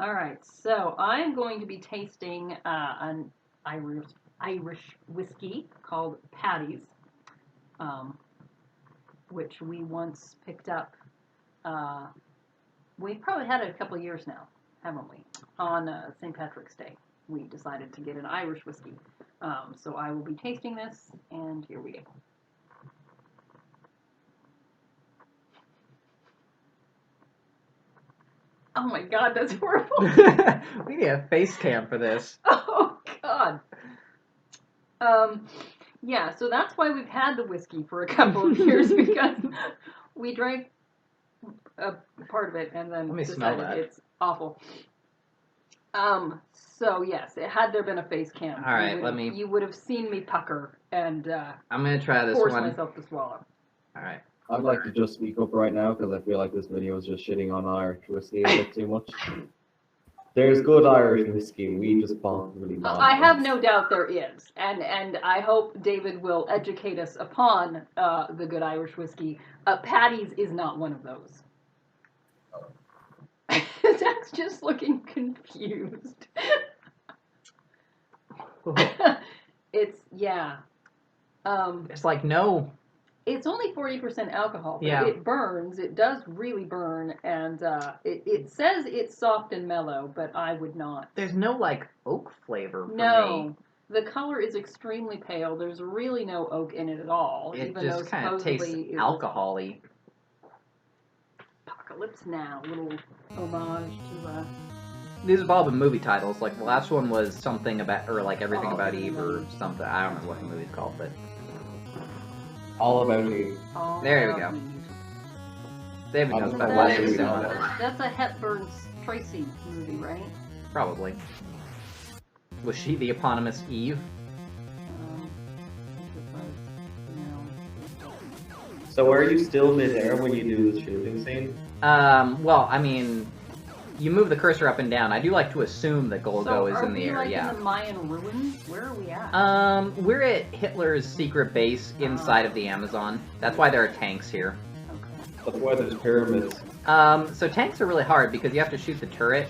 All right, so I'm going to be tasting an Irish whiskey called Paddy's, um, which we once picked up. Uh, we've probably had it a couple of years now, haven't we? On St. Patrick's Day, we decided to get an Irish whiskey. So I will be tasting this, and here we go. Oh my God, that's horrible. We need a face cam for this. Oh God. Yeah, so that's why we've had the whiskey for a couple of years because we drank a part of it and then Let me smell decided that. it's awful. So yes, had there been a face cam, All right, you would have seen me pucker and I'm gonna try this force one. myself to swallow. All right. I'd like to just speak up right now because I feel like this video is just shitting on Irish whiskey a bit too much. There's good Irish whiskey, we just possibly not. I have no doubt there is, and I hope David will educate us upon the good Irish whiskey. Paddy's is not one of those. Zach's just looking confused. It's It's like no. It's only 40% alcohol, but Yeah. it burns. It does really burn, and it says it's soft and mellow, but I would not. There's no like oak flavor for No, me. the color is extremely pale. There's really no oak in it at all. It even just though kind of tastes supposedly alcohol-y. Apocalypse Now, little homage to. These have all been movie titles. Like the last one was something about, or like Everything All About About Eve, or Eve. something. I don't remember what the movie's called, but All About Me. There we go. David knows about Why what should it we is. know So that? That's a Hepburn Tracy movie, right? probably. Was she the eponymous Eve? I think it was, no. So are you still mid-air when you do the shooting scene? Well, I mean, you move the cursor up and down. I do like to assume that Golgo So is in the air, are we like yeah. in the Mayan ruins? Where are we at? We're at Hitler's secret base inside of the Amazon. That's why there are tanks here. That's why there's pyramids. So tanks are really hard because you have to shoot the turret.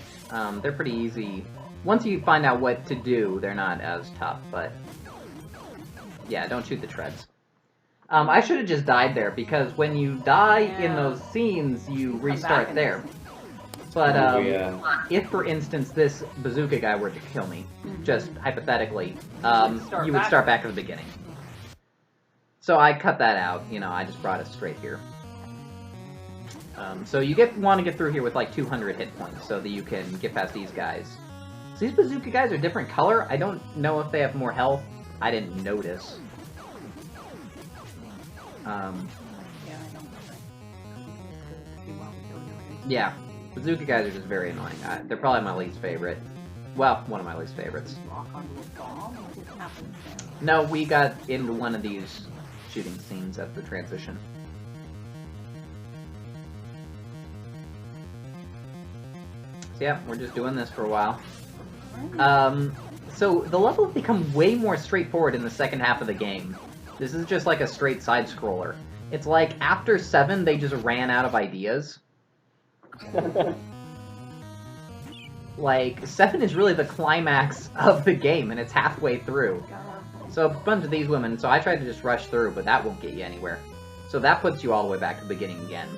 They're pretty easy. Once you find out what to do, they're not as tough, but yeah, don't shoot the treads. I should have just died there because when you die in those scenes, you restart there. But if, for instance, this bazooka guy were to kill me, just hypothetically, you would start back at the beginning. So I cut that out. You know, I just brought it straight here. So you want to get through here with like 200 hit points so that you can get past these guys. So these bazooka guys are different color. I don't know if they have more health. I didn't notice. Yeah, bazooka guys are just very annoying. They're probably my least favorite. Well, one of my least favorites. No, we got into one of these shooting scenes at the transition. So yeah, we're just doing this for a while. So the levels become way more straightforward in the second half of the game. This is just like a straight side-scroller. It's like, after 7, they just ran out of ideas. Like, 7 is really the climax of the game, and it's halfway through. So a bunch of these women, so I tried to just rush through, but that won't get you anywhere. So that puts you all the way back to the beginning again.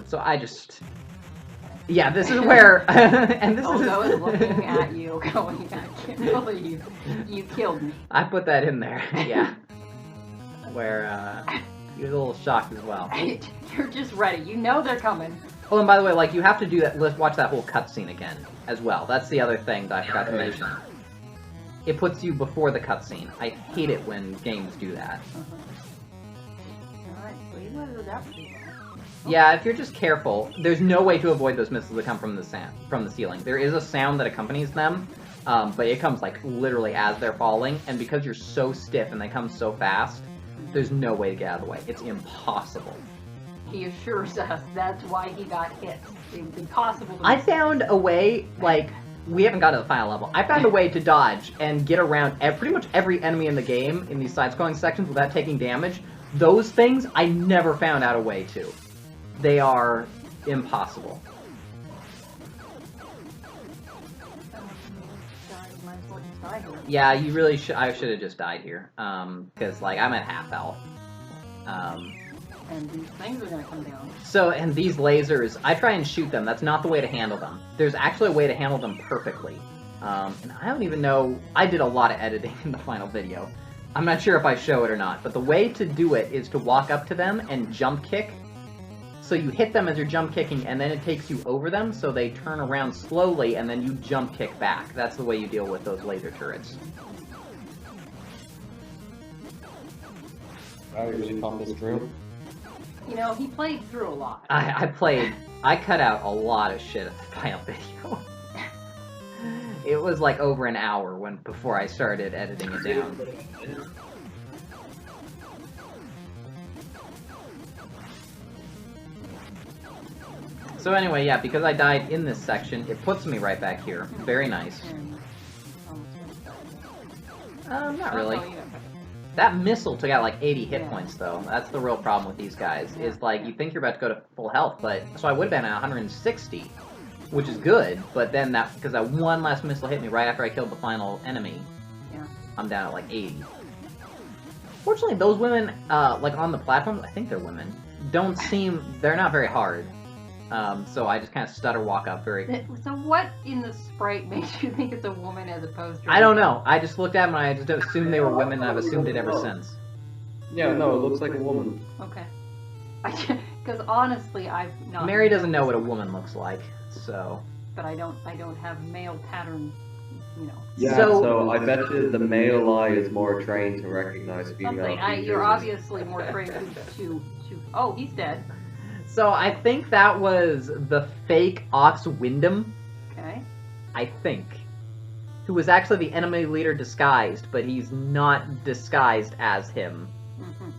So I just... Yeah, this is where... and this I was looking at you going, I can't believe you killed me. I put that in there, yeah. Where, you're a little shocked as well. You're just ready. You know they're coming. Oh, and by the way, like, you have to do that, let's watch that whole cutscene again, as well. That's the other thing that I forgot to mention. It puts you before the cutscene. I hate it when games do that. Alright, so you let it out. Yeah, if you're just careful, there's no way to avoid those missiles that come from the ceiling. There is a sound that accompanies them, but it comes, like, literally as they're falling, and because you're so stiff and they come so fast, there's no way to get out of the way. It's impossible. He assures us that's why he got hit. It's impossible to... I found a way, like, we haven't got to the final level. I found a way to dodge and get around pretty much every enemy in the game in these side-scrolling sections without taking damage. Those things, I never found out a way to. They are impossible. might as well just die here. Yeah, you really should. I should have just died here. Because like I'm at half health. And these things are gonna come down. So, and these lasers, I try and shoot them. That's not the way to handle them. There's actually a way to handle them perfectly. And I don't even know. I did a lot of editing in the final video. I'm not sure if I show it or not. But the way to do it is to walk up to them and jump kick. So you hit them as you're jump kicking, and then it takes you over them, so they turn around slowly, and then you jump kick back. That's the way you deal with those laser turrets. I really thought this through. You know, he played through a lot. I cut out a lot of shit at the final video. It was like over an hour before I started editing it down. So anyway, yeah, because I died in this section, it puts me right back here. Very nice. Not really. That missile took out like 80 hit points, though. That's the real problem with these guys, is like, you think you're about to go to full health, but... So I would have been at 160, which is good, but then because that one last missile hit me right after I killed the final enemy, I'm down at like 80. Fortunately, those women, like on the platforms, I think they're women, they're not very hard. So I just kind of stutter walk up very... So what in the sprite makes you think it's a woman as opposed to... I don't know. I just looked at them and I just assumed they were women, and I've assumed it ever since. Yeah, no, it looks like a woman. Okay. Because honestly, I've not... Mary doesn't know what a woman looks like, so... But I don't have male pattern, you know. Yeah, so I bet you the male eye is more trained to recognize female features. You're obviously more trained to... Oh, he's dead. So I think that was the fake Ox Wyndham. Okay. I think. Who was actually the enemy leader disguised, but he's not disguised as him. Mm-hmm.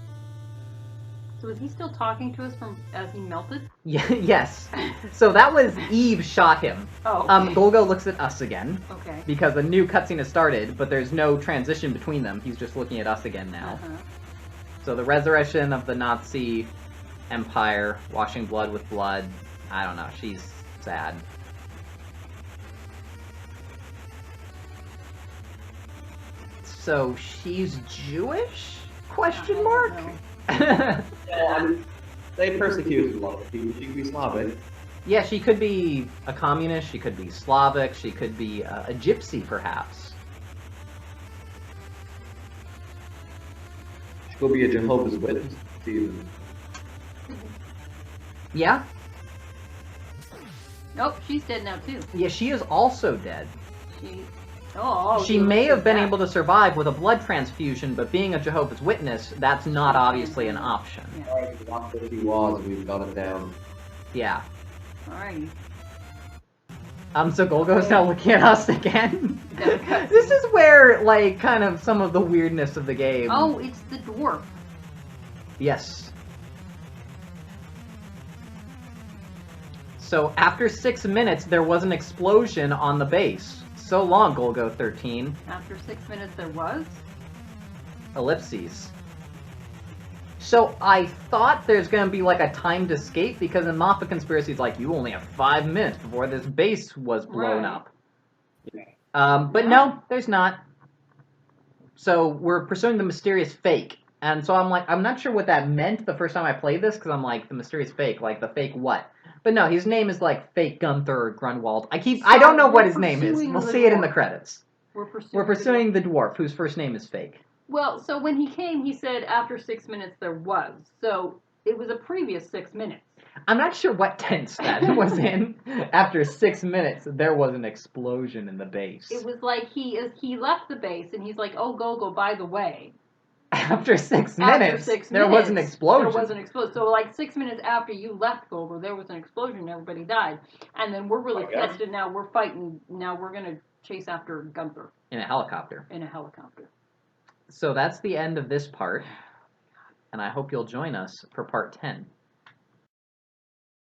So is he still talking to us as he melted? Yeah, yes. So that was Eve shot him. Oh. Okay. Golgo looks at us again. Okay. Because a new cutscene has started, but there's no transition between them. He's just looking at us again now. Uh-huh. So the resurrection of the Nazi Empire, washing blood with blood. I don't know, she's sad. So she's Jewish? Question mark? Yeah, I mean, they persecuted a lot of people. She could be Slavic. Yeah, she could be a communist, she could be Slavic, she could be a gypsy, perhaps. She could be a Jehovah's Witness, even. Yeah? Nope, she's dead now too. Yeah, she is also dead. She may have been able to survive with a blood transfusion, but being a Jehovah's Witness, that's not obviously an option. Yeah. Alright, that's what she was, we've got it down. Yeah. Alrighty. So Golgo's now looking at us again. This is where, like, kind of some of the weirdness of the game. Oh, it's the dwarf. Yes. So after 6 minutes, there was an explosion on the base. So long, Golgo 13. After 6 minutes there was? Ellipses. So I thought there's going to be like a timed escape, because in Moffat Conspiracy's like, you only have 5 minutes before this base was blown up. But no, there's not. So we're pursuing the mysterious fake. And so I'm like, I'm not sure what that meant the first time I played this, because I'm like, the mysterious fake, like the fake what? But no, his name is like Fake Gunther or Grunwald. I don't know what his name is. We'll see it in the credits. We're pursuing the dwarf, whose first name is Fake. Well, so when he came, he said after 6 minutes there was. So it was a previous 6 minutes. I'm not sure what tense that was in. After 6 minutes, there was an explosion in the base. It was like he left the base and he's like, oh, Golgo, by the way. After 6 minutes, there was an explosion. There was an explosion. So like 6 minutes after you left Golgo, there was an explosion and everybody died. And then we're really pissed and now we're fighting. Now we're going to chase after Gunther. In a helicopter. In a helicopter. So that's the end of this part. And I hope you'll join us for part 10.